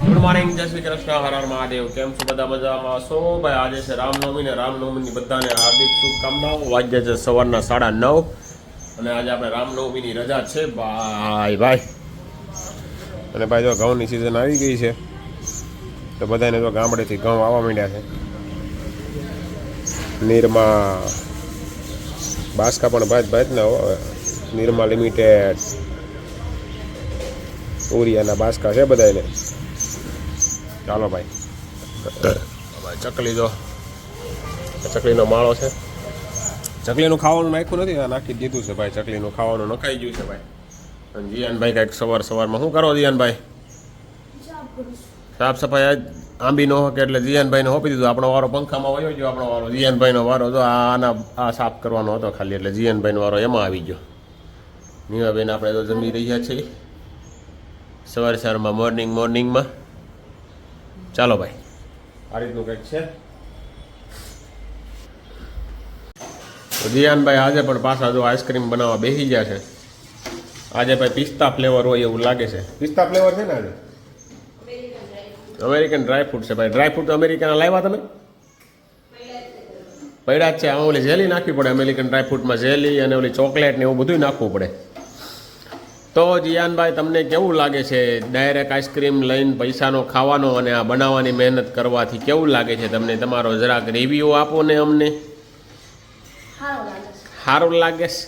Good morning, જય શ્રી કૃષ્ણ, હર હર મહાદેવ. કેમ છો બધા? મજામાં છો ભાઈ? આજે છે રામનવમી ને રામનવમીની બધાને હાર્દિક શુભકામનાઓ. વાગ્યા છે સવારના 9:30 અને આજે આપણે રામનવમીની રજા છે ભાઈ. અને ભાઈ જો ઘઉંની સિઝન આવી ગઈ છે તો બધાને જો ગામડેથી ઘઉં આવવા માંડ્યા છે. નિરમા બાસકા પણ ભાત ને નિરમા લિમિટેડ ઉરિયાના બાસકા છે બધાને. ચાલો ભાઈ, ચકલી જો ચકલીનો માળો છે. ચકલીનું ખાવાનું નાખ્યું નથી, નાખી દીધું છે ભાઈ. ચકલીનું ખાવાનું નખાઈ ગયું છે ભાઈ. અને જીયાનભાઈ કંઈક સવારમાં શું કરો જીયાનભાઈ? સાફ સફાઈ આંબી નો કે એટલે જીયાનભાઈને હોપી દીધું. આપણો વારો પંખામાં વયો ગયો. આપણો વારો જીયાનભાઈનો વારો જો આ સાફ કરવાનો હતો ખાલી, એટલે જીયાનભાઈનો વારો એમાં આવી ગયો. નીમાબેન આપણે તો જમી રહ્યા છીએ સવારમાં મોર્નિંગમાં. ચાલો ભાઈ, આ રીતનું કંઈક છે. તો જીયાનભાઈ આજે પણ પાછા જો આઈસ્ક્રીમ બનાવવા બેસી ગયા છે. આજે ભાઈ પિસ્તા ફ્લેવર હોય એવું લાગે છે. પિસ્તા ફ્લેવર છે ને આજે? અમેરિકન ડ્રાયફ્રૂટ છે ભાઈ. ડ્રાયફ્રૂટ અમેરિકાના લાવ્યા તમે? પડ્યા જ છે. આમાં ઓલી જેલી નાખવી પડે. અમેરિકન ડ્રાયફ્રૂટમાં જેલી અને ઓલી ચોકલેટ ને એવું બધું નાખવું પડે. તો જીયાનભાઈ, તમને કેવું લાગે છે ડાયરેક્ટ આઈસ્ક્રીમ લઈને પૈસાનો ખાવાનો અને આ બનાવવાની મહેનત કરવાથી કેવું લાગે છે તમને? તમારો જરાક રિવ્યૂ આપો ને અમને. સારું લાગે છે?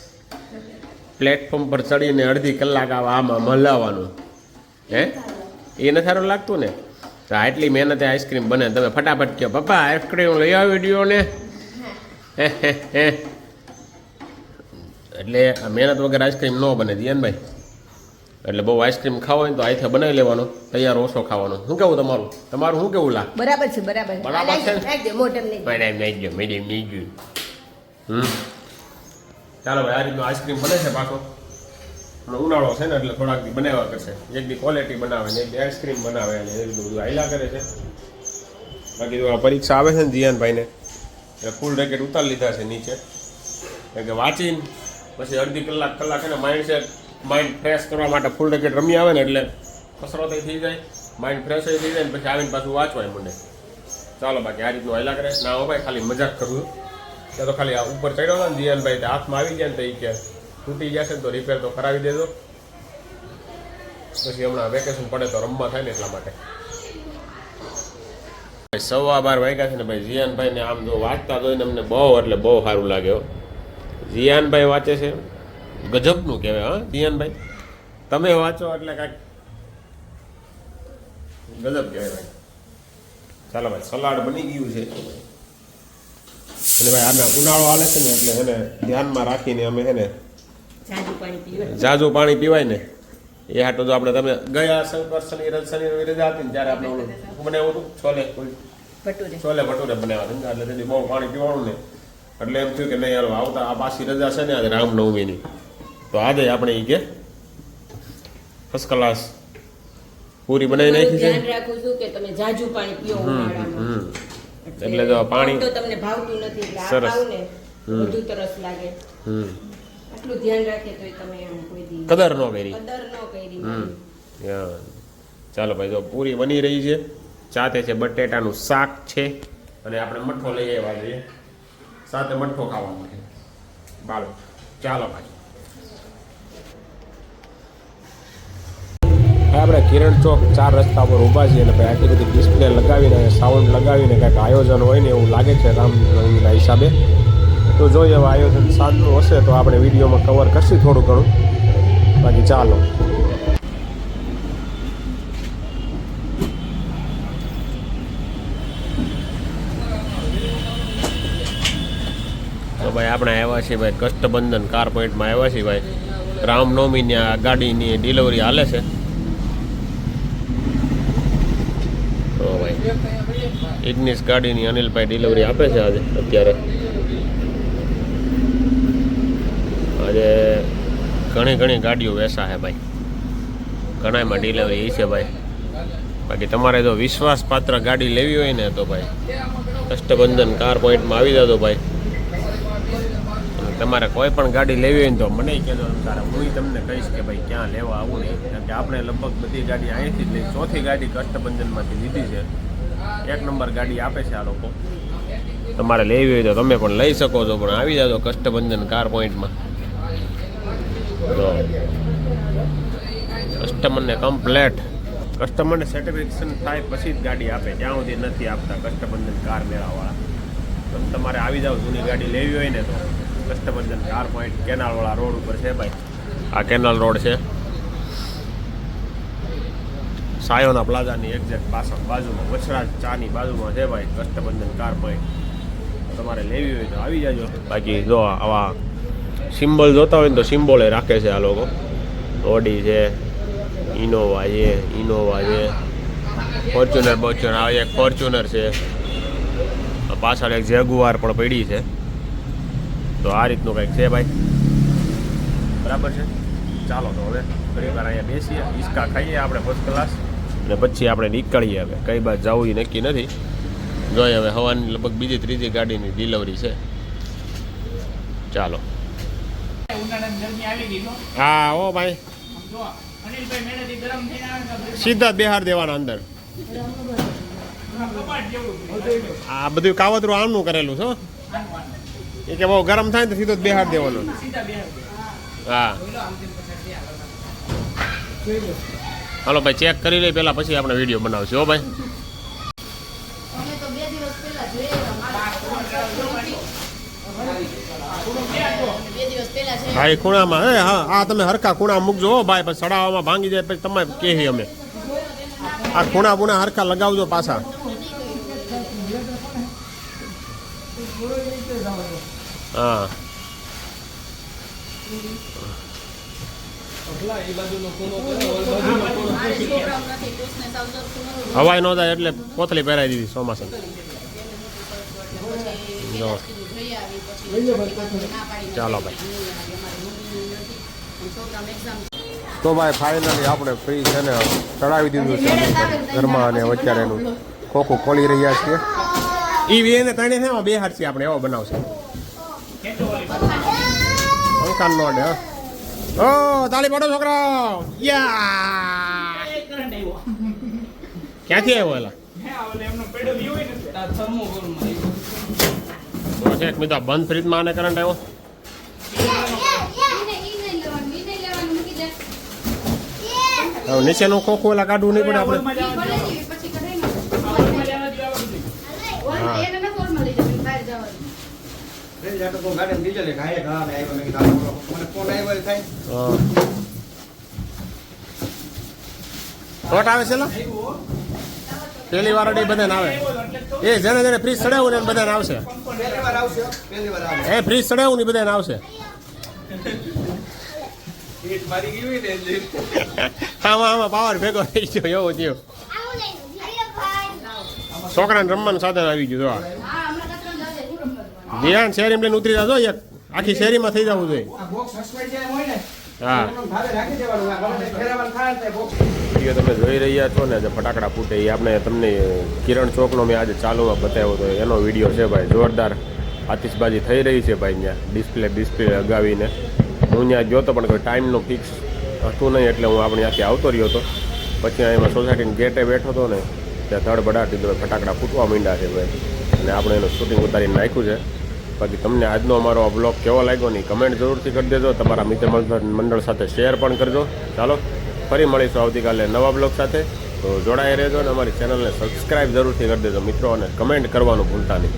પ્લેટફોર્મ પર ચડીને અડધી કલાક આમાં મલાવવાનું હે એ નથી સારું લાગતું ને? તો આટલી મહેનતે આઈસ્ક્રીમ બને, તમે ફટાફટ કહો પપ્પા આઈસ્ક્રીમ લઈ આવી દો ને. એટલે આ મહેનત વગર આઈસ્ક્રીમ ન બને જીયાનભાઈ. એટલે બહુ આઈસ્ક્રીમ ખાવો હોય તો આઈથી બનાવી લેવાનો, તૈયાર ઓછો ખાવાનો. શું કેવું તમારું શું કેવું લાગે? બરાબર છે, બરાબર છે. ચાલો ભાઈ, આ રીતનું આઈસ્ક્રીમ બને છે પાછો. ઉનાળો છે ને એટલે થોડાક દી બનાવ્યા કરશે. એક દી ક્વોલિટી બનાવે ને એક દી આઈસ્ક્રીમ બનાવે અને એ રીતનું બધું હાલ્યા કરે છે. બાકી તો પરીક્ષા આવે છે ને જીયાનભાઈને એટલે ફૂલ રેકેટ ઉતારી લીધા છે નીચે. કારણ કે વાંચીને પછી અડધી કલાક છે ને માઇન્ડ ફ્રેશ કરવા માટે ફૂલ રેકેટ રમી આવે ને એટલે કસરત થઈ જાય, માઇન્ડ ફ્રેશ થઈ જાય ને પછી આવીને પાછું વાંચવાય મને. ચાલો બાકી આ રીતનું હાલ્યા કરે. ના હો ભાઈ, ખાલી મજાક કરું. ત્યાં તો ખાલી આ ઉપર ચડ્યો હતો ને જીયાનભાઈ, હાથમાં આવી ગયા ને તો એ કે તૂટી જશે ને તો રિપેર તો કરાવી દેજો. પછી હમણાં વેકેશન પડે તો રમવા થાય ને એટલા માટે. 12:15 વાગ્યા છે ને ભાઈ. જીયાનભાઈને આમ જો વાંચતા જોઈને અમને બહુ એટલે બહુ સારું લાગ્યો. જીયાનભાઈ વાંચે છે ગજબનું કહેવાય. હા જીયાનભાઈ, તમે વાંચો એટલે કાંઈક ગજબ કહેવાય ભાઈ. ચાલો ભાઈ, સલાડ બની ગયું છે. અને ભાઈ આના ઉનાળો હાલે છે ને એટલે એને ધ્યાનમાં રાખીને અમે એને ઝાઝું પાણી પીવાય ને એ હાટો. જો આપણે તમે ગયા શનિ રવિ રજા હતી ને ત્યારે આપણે ઓલું બનાવ્યું હતું છોલે ભટુરે બનાવ્યા હતા એટલે તેથી બહુ પાણી પીવાનું ને એટલે એમ થયું કે નહીં યાર આવતા આ પાછી રજા છે ને આજે રામનવમીની, તો આજે આપણે એ કે ફર્સ્ટ ક્લાસ પૂરી બનાવી નાખી છે. એટલે જો પાણી તો તમને ભાવતું નથી એટલે આ સરસ. ખાવ ને વધુ તરસ લાગે. આટલું ધ્યાન રાખે તો તમે એમ કોઈ દી કદર ન કરી. ચાલો ભાઈ, જો પૂરી બની રહી છે. સાથે છે બટેટાનું શાક છે અને આપણે મઠ્ઠો લઈ આવ્યા છીએ. સાથે મઠ્ઠો ખાવાનો છે. બાળો ચાલો ભાઈ, આપણે કિરણ ચોક 4 રસ્તા પર ઊભા છીએ અને ભાઈ આટલી બધી ડિસ્પ્લે લગાવીને સાઉન્ડ લગાવીને કંઈક આયોજન હોય ને એવું લાગે છે રામનવમીના હિસાબે. તો જોઈએ હવે આયોજન સાંજનું હશે તો આપણે વિડીયોમાં કવર કરશું થોડું ઘણું. બાકી ચાલો. તો ભાઈ આપણે આવ્યા છીએ ભાઈ કષ્ટબંધન કાર પોઈન્ટમાં આવ્યા છીએ ભાઈ. રામનવમીની આ ગાડીની ડિલિવરી હાલે છે. તો ભાઈ ઇગ્નિસ ગાડીની અનિલભાઈ ડિલિવરી આપે છે અત્યારે. આજે ઘણી ગાડીઓ વેચા છે ભાઈ. ઘણામાં ડિલિવરી છે ભાઈ. બાકી તમારે જો વિશ્વાસપાત્ર ગાડી લેવી હોય ને તો ભાઈ કષ્ટબંધન કાર પોઈન્ટમાં આવી જતો ભાઈ. તમારે કોઈ પણ ગાડી લેવી હોય ને તો મને કહેજો તારા હું તમને કહીશ કે ભાઈ ક્યાં લેવા આવું નહીં કારણ કે આપણે લગભગ બધી ગાડી અહીંથી જ લઈ ચોથી ગાડી કષ્ટભંજનમાંથી લીધી છે 1 નંબર ગાડી આપે છે આ લોકો તમારે લેવી હોય તો તમે પણ લઈ શકો છો પણ આવી જાજો કષ્ટભંજન કાર પોઈન્ટમાં કસ્ટમરને કમ્પ્લેટ કસ્ટમરને સેટિસ્ફેક્શન થાય પછી જ ગાડી આપે ત્યાં સુધી નથી આપતા કષ્ટભંજન કાર મેળાવાળા તો તમારે આવી જાઓ જૂની ગાડી લેવી હોય ને તો કષ્ટભંજન કાર પોઈન્ટ કેનાલવાળા રોડ ઉપર છે ભાઈ આ કેનાલ રોડ છે સાયોના પ્લાઝાની એક્ઝેક્ટ પાછળ બાજુમાં વછરાજ ચાની બાજુમાં છે ભાઈ કષ્ટભંજન કાર પોઈન્ટ તમારે લેવી હોય તો આવી જાજો બાકી જો આવા સિમ્બોલ જોતા હોય ને તો સિમ્બોલે રાખે છે આ લોકો ઓડી છે ઇનોવા છે ફોર્ચ્યુનર બોર્ચ્યુનર આ એક ફોર્ચ્યુનર છે પાછળ એક જેગુઆર પણ પડી છે તો આ રીતનું કંઈક છે ભાઈ બરાબર છે ચાલો તો હવે ઘણી વાર અહીંયા બેસીએ હિસકા ખાઈએ આપણે ફર્સ્ટ ક્લાસ અને પછી આપણે નીકળીએ હવે કઈ બાજુ જવું એ નક્કી નથી જોઈએ હવે હવાની લગભગ બીજી ત્રીજી ગાડીની ડિલિવરી છે ચાલો હા ઓ ભાઈ સીધા જ બેહાર દેવાના અંદર આ બધું કાવતરું આમનું કરેલું છે એ કે બહુ ગરમ થાય તો સીધો જ બેહાર દેવાનો હા હાલો ભાઈ ચેક કરી લઈ પહેલા પછી આપણે વિડીયો બનાવશું હો ભાઈ હા એ ખૂણામાં હે હા આ તમે હરખા ખૂણા મૂકજો હો ભાઈ પછી સડાવામાં ભાંગી જાય પછી તમે કહીએ અમે આ ખૂણા બુણા હરખા લગાવજો પાછા હા હવાઈ ન જાય એટલે કોથળી પહેરાવી દીધી ચોમાસા ચાલો ભાઈ તો ભાઈ ફાઇનલી આપણે ફ્રી છે ને ચડાવી દીધું છે ઘરમાં અને અત્યારે એનું ખોખું ખોલી રહ્યા છીએ ઈ એને તણે છે બે હાથ છે આપણે એવો બનાવશે અંકાન નોડ હા ઓ તાળી પાડો છોકરા યા ક્યાંથી આવ્યો એલા છે એક મિત્રો બંધ ફ્રીજમાં આને કરંટ આવ્યો હવે નીચેનું ખોખું એલા કાઢવું નહીં પડે આપણે શોર્ટ આવે છે પેલી વાર બધાને આવે એ જેને જેને ફ્રીજ ચડાવ્યું ને બધાને આવશે એ ફ્રીજ ચડાવ્યું ને બધાને આવશે આમાં પાવર ભેગો થઈ ગયો એવું થયું છોકરાને રમવાનું સાધન આવી ગયું જો ધ્યાન શેરી લઈને ઉતરી જજો એક આખી શેરીમાં થઈ જવું જોઈએ હા વિડીયો તમે જોઈ રહ્યા છો ને જે ફટાકડા ફૂટે એ આપણે તમને કિરણ ચોકનો મેં આજે ચાલુમાં બતાવ્યો હતો એનો વિડીયો છે ભાઈ જોરદાર આતિશબાજી થઈ રહી છે ભાઈ ત્યાં ડિસ્પ્લે લગાવીને હું ત્યાં ગયો હતો પણ કોઈ ટાઈમનો ફિક્સ હતું નહીં એટલે હું આપણે ત્યાંથી આવતો રહ્યો હતો પછી એમાં સોસાયટીની ગેટે બેઠો હતો ને ત્યાં ધડબડાટી તો ફટાકડા ફૂટવા માંડ્યા છે ભાઈ અને આપણે એનું શૂટિંગ ઉતારીને નાખ્યું છે બાકી તમને આજનો અમારો આ બ્લોગ કેવો લાગ્યો નહીં કમેન્ટ જરૂરથી કરી દેજો તમારા મિત્ર મંડળ સાથે શેર પણ કરજો ચાલો ફરી મળીશું આવતીકાલે નવા બ્લોગ સાથે તો જોડાઈ રહેજો અને અમારી ચેનલને સબસ્ક્રાઈબ જરૂરથી કરી દેજો મિત્રો અને કમેન્ટ કરવાનું ભૂલતા નહીં